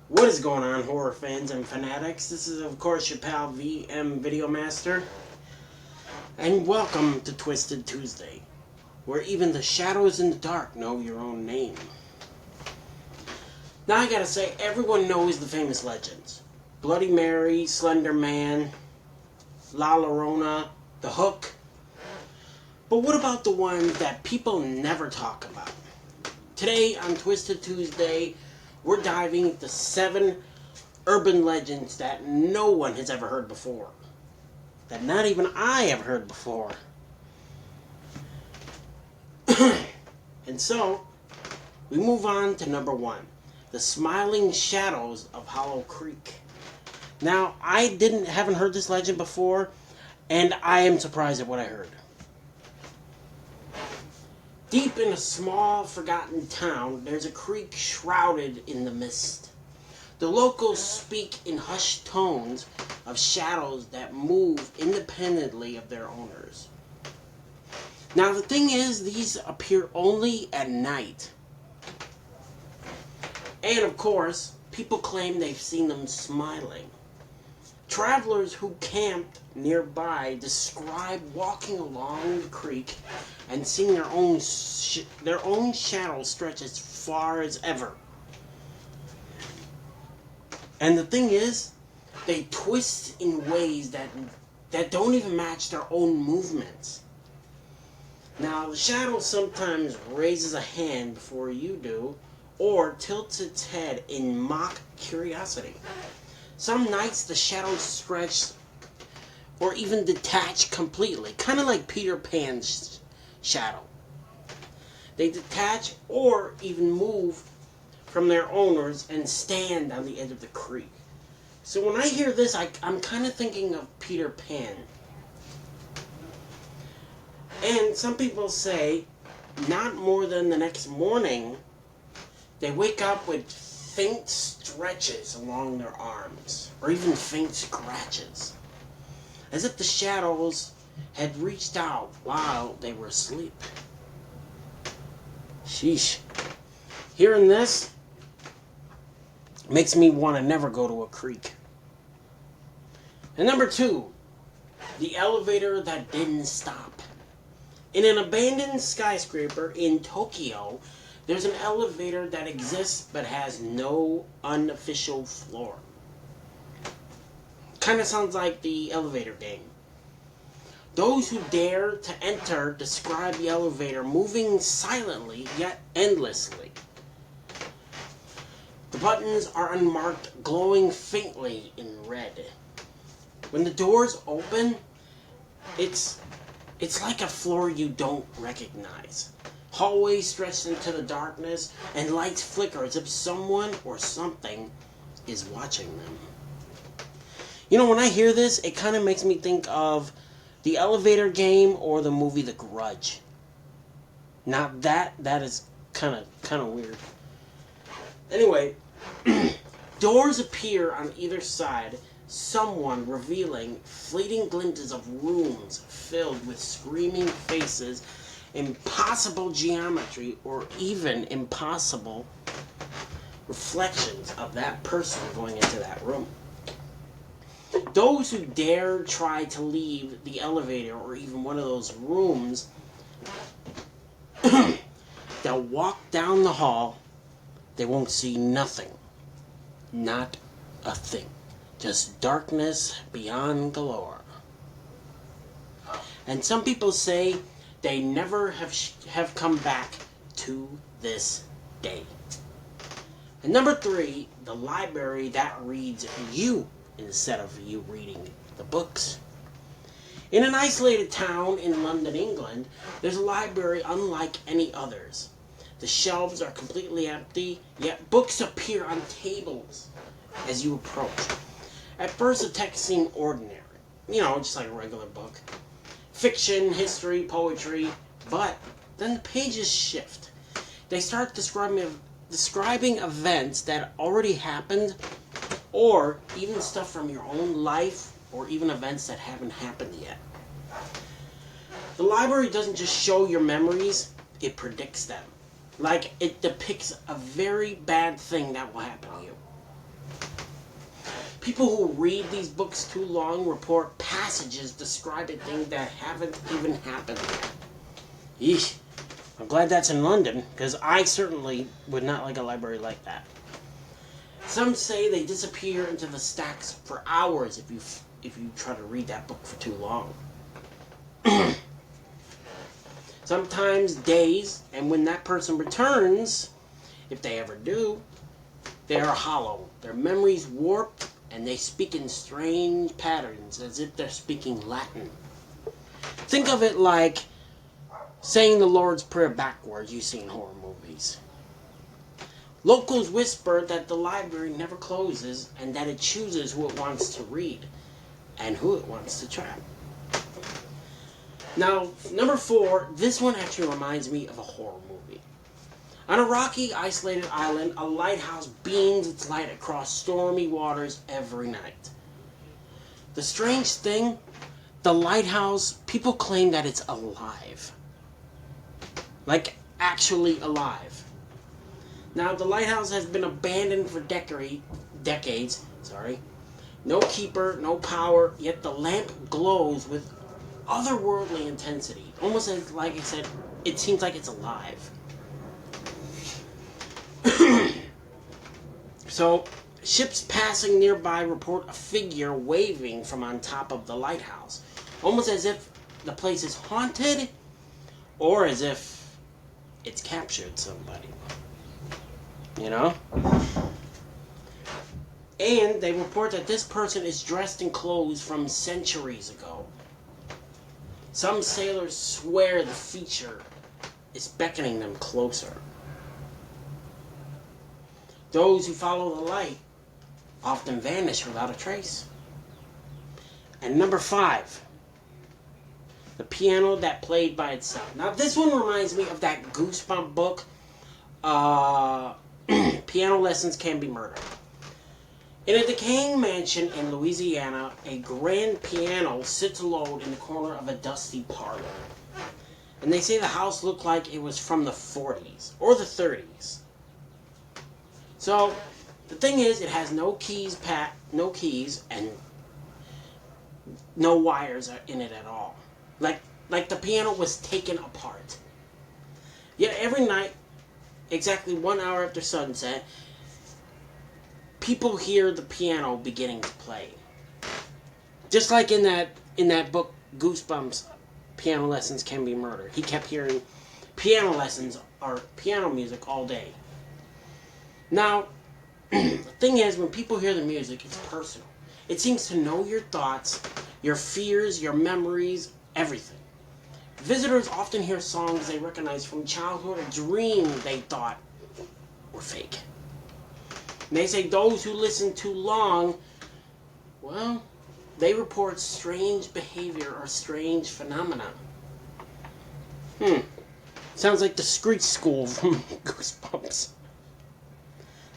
What is going on, horror fans and fanatics? This is, of course, your pal VM Video Master, and welcome to Twisted Tuesday, where even the shadows in the dark know your own name. Now, I gotta say, everyone knows the famous legends: Bloody Mary, Slender Man, La Llorona, The Hook. But what about the ones that people never talk about? Today on Twisted Tuesday, we're diving into 7 urban legends that no one has ever heard before. That not even I have heard before. And so, we move on to number 1. The Smiling Shadows of Hollow Creek. Now, I haven't heard this legend before, and I am surprised at what I heard. Deep in a small, forgotten town, there's a creek shrouded in the mist. The locals speak in hushed tones of shadows that move independently of their owners. Now, the thing is, these appear only at night. And, of course, people claim they've seen them smiling. Travelers who camped nearby describe walking along the creek and seeing their own shadows stretch as far as ever. And the thing is, they twist in ways that don't even match their own movements. Now, the shadow sometimes raises a hand before you do, or tilts its head in mock curiosity. Some nights the shadows stretch or even detach completely, kind of like Peter Pan's shadow. They detach or even move from their owners and stand on the edge of the creek. So when I hear this, I'm kind of thinking of Peter Pan. And some people say not more than the next morning, they wake up with faint stretches along their arms, or even faint scratches, as if the shadows had reached out while they were asleep. Sheesh. Hearing this makes me want to never go to a creek. And number 2, the elevator that didn't stop. In an abandoned skyscraper in Tokyo, there's an elevator that exists but has no unofficial floor. Kind of sounds like the elevator game. Those who dare to enter describe the elevator moving silently yet endlessly. The buttons are unmarked, glowing faintly in red. When the doors open, it's like a floor you don't recognize. Hallways stretch into the darkness, and lights flicker as if someone or something is watching them. You know, when I hear this, it kind of makes me think of the elevator game or the movie The Grudge. Now that is kind of weird. Anyway, doors appear on either side, someone revealing fleeting glimpses of rooms filled with screaming faces, impossible geometry, or even impossible reflections of that person going into that room. Those who dare try to leave the elevator or even one of those rooms, they'll walk down the hall, they won't see nothing. Not a thing. Just darkness beyond galore. And some people say they never have come back to this day. And number 3, the library that reads you instead of you reading the books. In an isolated town in London, England, there's a library unlike any others. The shelves are completely empty, yet books appear on tables as you approach. At first, the text seemed ordinary. Just like a regular book. Fiction, history, poetry, but then the pages shift. They start describing events that already happened, or even stuff from your own life, or even events that haven't happened yet. The library doesn't just show your memories, it predicts them. Like, it depicts a very bad thing that will happen to you. People who read these books too long report passages describing things that haven't even happened yet. Yeesh. I'm glad that's in London, because I certainly would not like a library like that. Some say they disappear into the stacks for hours if you try to read that book for too long. Sometimes days, and when that person returns, if they ever do, they are hollow. Their memories warped, and they speak in strange patterns, as if they're speaking Latin. Think of it like saying the Lord's Prayer backwards you see in horror movies. Locals whisper that the library never closes and that it chooses who it wants to read and who it wants to trap. Now, number 4, this one actually reminds me of a horror movie. On a rocky, isolated island, a lighthouse beams its light across stormy waters every night. The strange thing, the lighthouse, people claim that it's alive. Like, actually alive. Now, the lighthouse has been abandoned for decades. No keeper, no power, yet the lamp glows with otherworldly intensity. Almost as, like I said, it seems like it's alive. So, ships passing nearby report a figure waving from on top of the lighthouse. Almost as if the place is haunted, or as if it's captured somebody. You know? And they report that this person is dressed in clothes from centuries ago. Some sailors swear the feature is beckoning them closer. Those who follow the light often vanish without a trace. And number 5, the piano that played by itself. Now this one reminds me of that Goosebump book, Piano Lessons Can Be Murder. In a decaying mansion in Louisiana, a grand piano sits alone in the corner of a dusty parlor. And they say the house looked like it was from the 40s or the 30s. So, the thing is, it has no keys, and no wires are in it at all. Like the piano was taken apart. Yet every night, exactly 1 hour after sunset, people hear the piano beginning to play. Just like in that book, Goosebumps, Piano Lessons Can Be Murder. He kept hearing piano lessons or piano music all day. Now, the thing is, when people hear the music, it's personal. It seems to know your thoughts, your fears, your memories, everything. Visitors often hear songs they recognize from childhood or dreams they thought were fake. And they say those who listen too long, well, they report strange behavior or strange phenomena. Sounds like the Screech School from Goosebumps.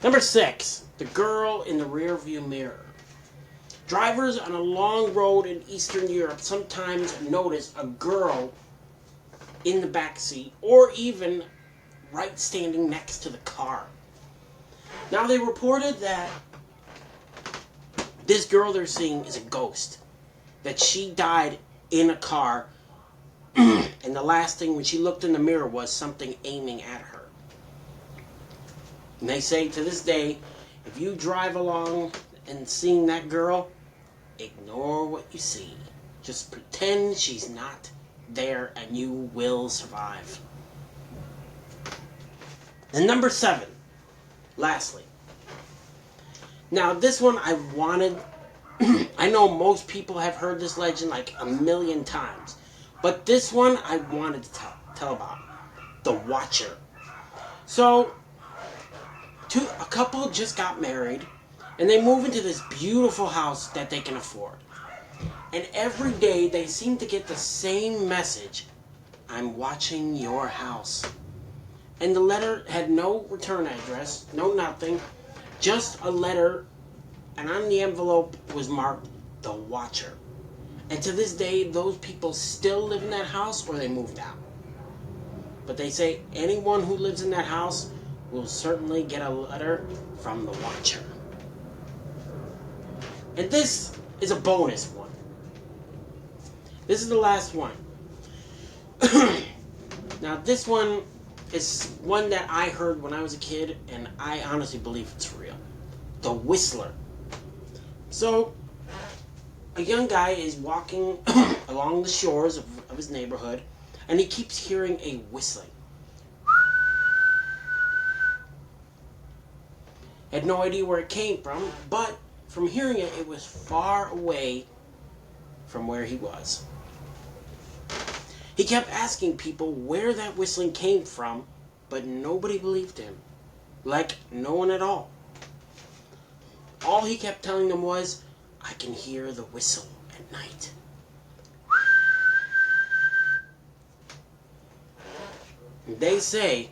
Number 6, the girl in the rearview mirror. Drivers on a long road in Eastern Europe sometimes notice a girl in the back seat or even right standing next to the car. Now they reported that this girl they're seeing is a ghost. That she died in a car and the last thing when she looked in the mirror was something aiming at her. And they say to this day, if you drive along and seeing that girl, ignore what you see. Just pretend she's not there and you will survive. And number 7, lastly. Now this one I wanted, I know most people have heard this legend like a million times, but this one I wanted to tell about. The Watcher. So, a couple just got married, and they move into this beautiful house that they can afford. And every day they seem to get the same message, I'm watching your house. And the letter had no return address, no nothing, just a letter, and on the envelope was marked, The Watcher. And to this day, those people still live in that house or they moved out. But they say anyone who lives in that house will certainly get a letter from the Watcher. And this is a bonus one. This is the last one. Now, this one is one that I heard when I was a kid, and I honestly believe it's real. The Whistler. So, a young guy is walking along the shores of his neighborhood, and he keeps hearing a whistling. Had no idea where it came from, but from hearing it, it was far away from where he was. He kept asking people where that whistling came from, but nobody believed him. Like, no one at all. All he kept telling them was, I can hear the whistle at night. And they say,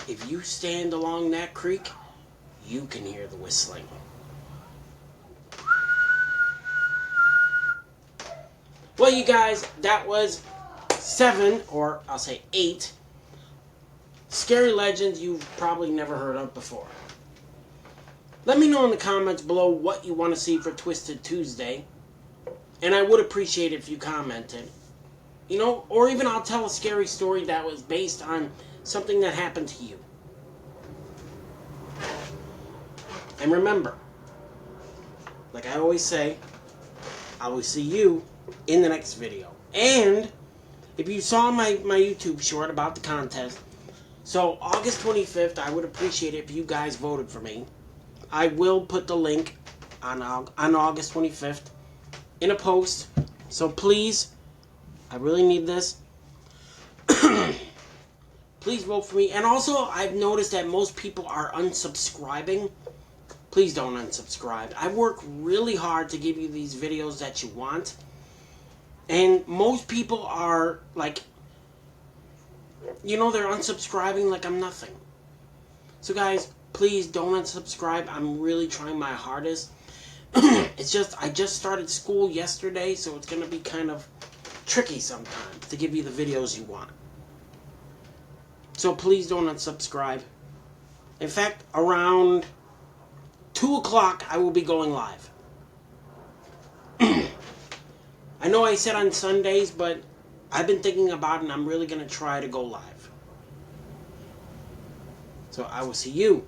if you stand along that creek, you can hear the whistling. Well, you guys, that was 7, or I'll say 8, scary legends you've probably never heard of before. Let me know in the comments below what you want to see for Twisted Tuesday. And I would appreciate it if you commented. You know, or even I'll tell a scary story that was based on something that happened to you. And remember, like I always say, I will see you in the next video. And if you saw my YouTube short about the contest, so August 25th, I would appreciate it if you guys voted for me. I will put the link on August 25th in a post. So please, I really need this. Please vote for me. And also, I've noticed that most people are unsubscribing. Please don't unsubscribe. I work really hard to give you these videos that you want. And most people are like, you know, they're unsubscribing like I'm nothing. So guys, please don't unsubscribe. I'm really trying my hardest. It's just, I just started school yesterday, so it's going to be kind of tricky sometimes to give you the videos you want. So please don't unsubscribe. In fact, around 2 o'clock, I will be going live. I know I said on Sundays, but I've been thinking about it, and I'm really going to try to go live. So I will see you